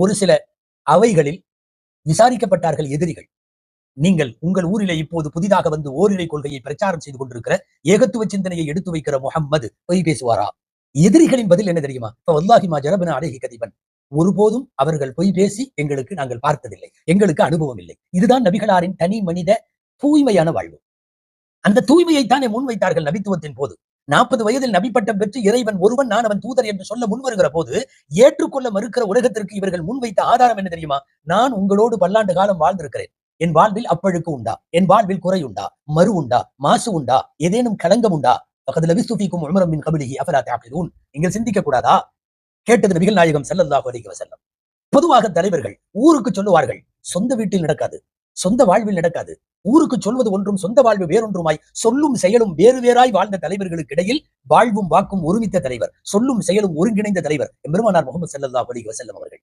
ஒரு சில அவைகளில் விசாரிக்கப்பட்டார்கள் எதிரிகள். நீங்கள் உங்கள் ஊரிலே இப்போது புதிதாக வந்து ஓரிரை கொள்கையை பிரச்சாரம் செய்து கொண்டிருக்கிற ஏகத்துவ சிந்தனையை எடுத்து வைக்கிற முகம்மது பொய் பேசுவாரா? எதிரிகளின் பதில் என்ன தெரியுமா? வல்லாஹி ஜரபன அலைஹி கதிபன். ஒருபோதும் அவர்கள் பொய் பேசி நாங்கள் பார்த்ததில்லை, எங்களுக்கு அனுபவம் இல்லை. இதுதான் நபிகளாரின் தனி மனித தூய்மையான வாழ்வு. அந்த தூய்மையைத்தானே முன்வைத்தார்கள் நபித்துவத்தின் போது. 40 வயதில் நபி பட்டம் பெற்று இறைவன் ஒருவன், நான் அவன் தூதர் என்று சொல்ல முன்வருகிற போது ஏற்றுக்கொள்ள மறுக்கிற உலகத்திற்கு இவர்கள் முன்வைத்த ஆதாரம் என்ன தெரியுமா? நான் உங்களோடு பல்லாண்டு காலம் வாழ்ந்திருக்கிறேன். என் வாழ்வில் அப்பழுக்கு உண்டா? என் வாழ்வில் குறை உண்டா? மறு உண்டா? மாசு உண்டா? ஏதேனும் களங்கம் உண்டா? நீங்கள் சிந்திக்க கூடாதா? கேட்டது நபிகள் நாயகம் ஸல்லல்லாஹு அலைஹி வஸல்லம். பொதுவாக தலைவர்கள் ஊருக்கு சொல்லுவார்கள், சொந்த வீட்டில் நடக்காது, சொந்த வாழ்வில் நடக்காது. ஊருக்கு சொல்வது ஒன்றும் சொந்த வாழ்வு வேறொன்றுமாய் சொல்லும் செயலும் வேறு வேறாய் வாழ்ந்த தலைவர்களுக்கு இடையில் வாழ்வும் வாக்கும் ஒருமித்த தலைவர், சொல்லும் செயலும் ஒருங்கிணைந்த தலைவர் எம்பெருமானார் முஹம்மது ஸல்லல்லாஹு அலைஹி வஸல்லம் அவர்கள்.